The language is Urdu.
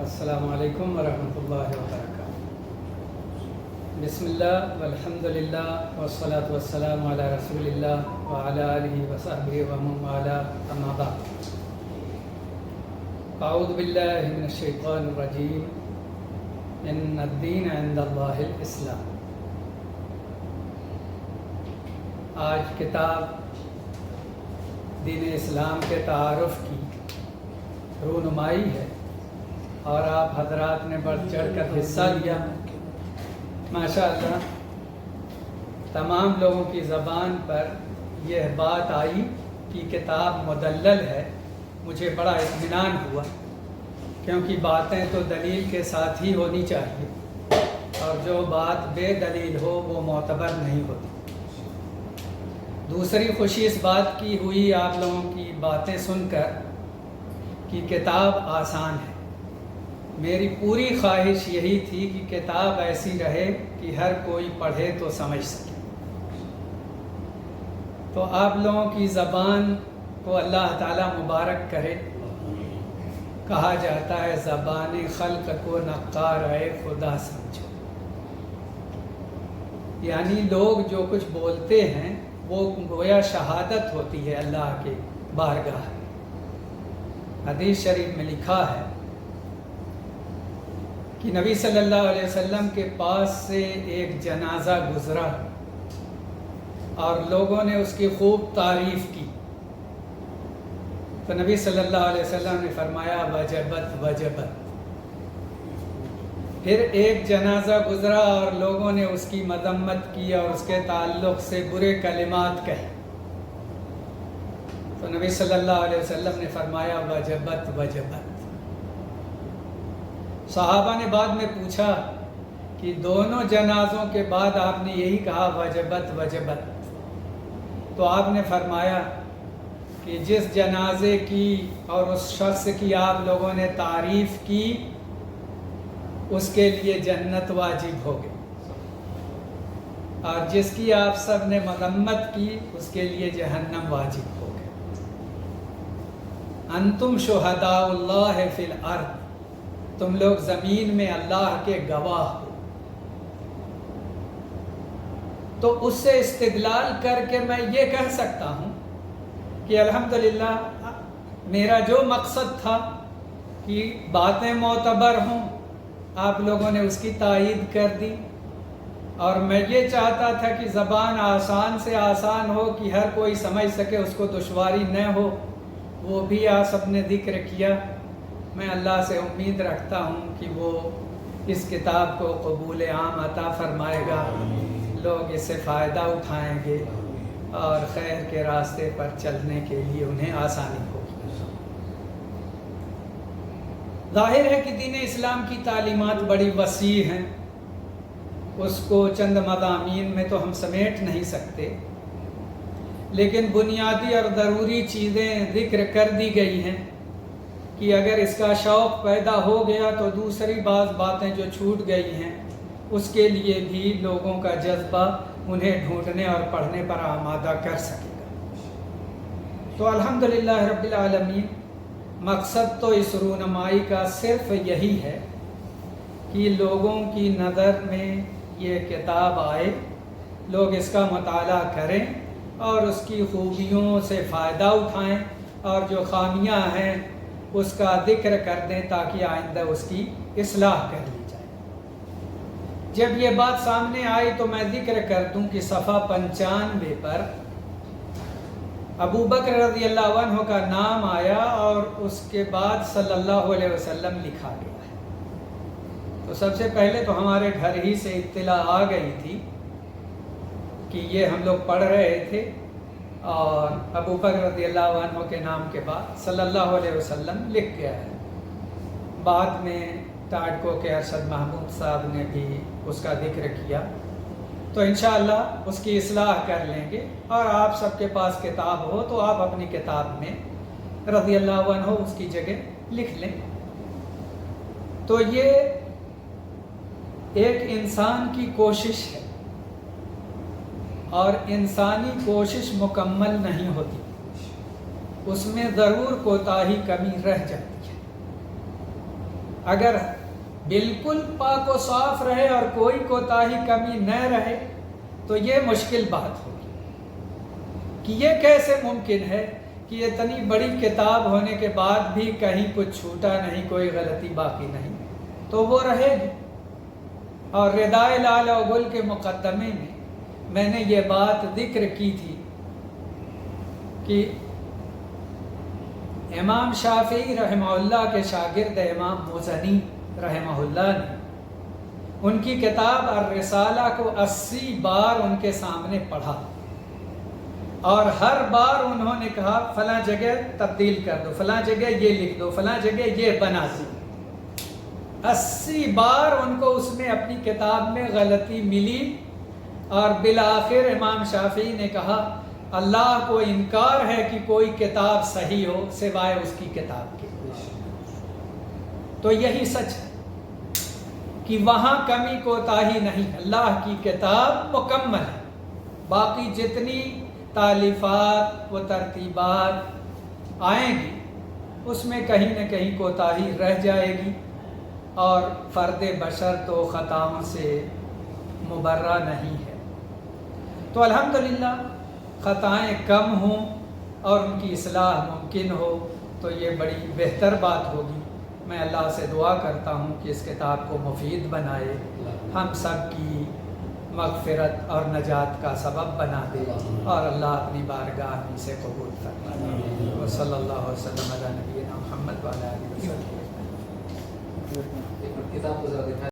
السلام علیکم ورحمۃ اللہ وبرکاتہ۔ بسم اللہ والحمدللہ والصلاۃ والسلام علی رسول اللہ وعلی آلہ وصحبہ ومن والاه اما بعد۔ اعوذ باللہ من الشیطان الرجیم، ان الدین عند اللہ الاسلام۔ آج کتاب دین اسلام کے تعارف کی رونمائی ہے اور آپ حضرات نے بڑھ چڑھ کر حصہ لیا۔ ماشاءاللہ تمام لوگوں کی زبان پر یہ بات آئی کہ کتاب مدلل ہے۔ مجھے بڑا اطمینان ہوا، کیونکہ باتیں تو دلیل کے ساتھ ہی ہونی چاہیے، اور جو بات بے دلیل ہو وہ معتبر نہیں ہوتی۔ دوسری خوشی اس بات کی ہوئی آپ لوگوں کی باتیں سن کر کہ کتاب آسان ہے۔ میری پوری خواہش یہی تھی کہ کتاب ایسی رہے کہ ہر کوئی پڑھے تو سمجھ سکے۔ تو آپ لوگوں کی زبان کو اللہ تعالیٰ مبارک کرے۔ کہا جاتا ہے زبان خلق کو نقار اے خدا سمجھو، یعنی لوگ جو کچھ بولتے ہیں وہ گویا شہادت ہوتی ہے اللہ کے بارگاہ۔ حدیث شریف میں لکھا ہے کہ نبی صلی اللہ علیہ وسلم کے پاس سے ایک جنازہ گزرا اور لوگوں نے اس کی خوب تعریف کی، تو نبی صلی اللہ علیہ وسلم نے فرمایا وجبت وجبت۔ پھر ایک جنازہ گزرا اور لوگوں نے اس کی مذمت کی اور اس کے تعلق سے برے کلمات کہے، تو نبی صلی اللہ علیہ وسلم نے فرمایا وجبت وجبت۔ صحابہ نے بعد میں پوچھا کہ دونوں جنازوں کے بعد آپ نے یہی کہا وجبت وجبت، تو آپ نے فرمایا کہ جس جنازے کی اور اس شخص کی آپ لوگوں نے تعریف کی اس کے لیے جنت واجب ہو گئی، اور جس کی آپ سب نے مذمت کی اس کے لیے جہنم واجب ہو گئی۔ انتم شہداء اللہ فی الارض، تم لوگ زمین میں اللہ کے گواہ ہو۔ تو اس سے استدلال کر کے میں یہ کہہ سکتا ہوں کہ الحمدللہ میرا جو مقصد تھا کہ باتیں معتبر ہوں، آپ لوگوں نے اس کی تائید کر دی، اور میں یہ چاہتا تھا کہ زبان آسان سے آسان ہو کہ ہر کوئی سمجھ سکے، اس کو دشواری نہ ہو، وہ بھی آپ سب نے ذکر کیا۔ میں اللہ سے امید رکھتا ہوں کہ وہ اس کتاب کو قبول عام عطا فرمائے گا، لوگ اس سے فائدہ اٹھائیں گے اور خیر کے راستے پر چلنے کے لیے انہیں آسانی ہوگی۔ ظاہر ہے کہ دین اسلام کی تعلیمات بڑی وسیع ہیں، اس کو چند مضامین میں تو ہم سمیٹ نہیں سکتے، لیکن بنیادی اور ضروری چیزیں ذکر کر دی گئی ہیں کہ اگر اس کا شوق پیدا ہو گیا تو دوسری بعض باتیں جو چھوٹ گئی ہیں اس کے لیے بھی لوگوں کا جذبہ انہیں ڈھونڈنے اور پڑھنے پر آمادہ کر سکے گا۔ تو الحمدللہ رب العالمین، مقصد تو اس رونمائی کا صرف یہی ہے کہ لوگوں کی نظر میں یہ کتاب آئے، لوگ اس کا مطالعہ کریں اور اس کی خوبیوں سے فائدہ اٹھائیں، اور جو خامیاں ہیں اس کا ذکر کر دیں تاکہ آئندہ اس کی اصلاح کر لی جائے۔ جب یہ بات سامنے آئی تو میں ذکر کر دوں کہ صفحہ 95 پر ابو بکر رضی اللہ عنہ کا نام آیا اور اس کے بعد صلی اللہ علیہ وسلم لکھا گیا ہے۔ تو سب سے پہلے تو ہمارے گھر ہی سے اطلاع آ گئی تھی کہ یہ ہم لوگ پڑھ رہے تھے، اور ابو بکر رضی اللہ عنہ کے نام کے بعد صلی اللہ علیہ وسلم لکھ گیا ہے۔ بعد میں ٹاٹکو کے ارشد محمود صاحب نے بھی اس کا ذکر کیا، تو انشاءاللہ اس کی اصلاح کر لیں گے، اور آپ سب کے پاس کتاب ہو تو آپ اپنی کتاب میں رضی اللہ عنہ اس کی جگہ لکھ لیں۔ تو یہ ایک انسان کی کوشش ہے، اور انسانی کوشش مکمل نہیں ہوتی، اس میں ضرور کوتاہی کمی رہ جاتی ہے۔ اگر بالکل پاک و صاف رہے اور کوئی کوتاہی کمی نہ رہے تو یہ مشکل بات ہوگی کہ یہ کیسے ممکن ہے کہ اتنی بڑی کتاب ہونے کے بعد بھی کہیں کچھ چھوٹا نہیں، کوئی غلطی باقی نہیں، تو وہ رہے گی۔ اور ردائے لال و گل کے مقدمے میں نے یہ بات ذکر کی تھی کہ امام شافعی رحمہ اللہ کے شاگرد امام مزنی رحمہ اللہ نے ان کی کتاب الرسالہ کو 80 بار ان کے سامنے پڑھا، اور ہر بار انہوں نے کہا فلاں جگہ تبدیل کر دو، فلاں جگہ یہ لکھ دو، فلاں جگہ یہ بنا دو۔ 80 بار ان کو اس میں اپنی کتاب میں غلطی ملی، اور بالآخر امام شافعی نے کہا اللہ کو انکار ہے کہ کوئی کتاب صحیح ہو سوائے اس کی کتاب کے۔ تو یہی سچ ہے کہ وہاں کمی کوتاہی نہیں، اللہ کی کتاب مکمل ہے، باقی جتنی تالیفات و ترتیبات آئیں گی اس میں کہیں نہ کہیں کوتاہی رہ جائے گی، اور فرد بشر تو خطاؤں سے مبرہ نہیں ہے۔ تو الحمدللہ خطائیں کم ہوں اور ان کی اصلاح ممکن ہو تو یہ بڑی بہتر بات ہوگی۔ میں اللہ سے دعا کرتا ہوں کہ اس کتاب کو مفید بنائے، ہم سب کی مغفرت اور نجات کا سبب بنا دے، اور اللہ اپنی بارگاہ میں سے قبول فرمائے۔ وصلی اللہ وسلم علی نبینا محمد وعلی آلہ وصحبہ۔ کتاب کو ذرا دکھائیں۔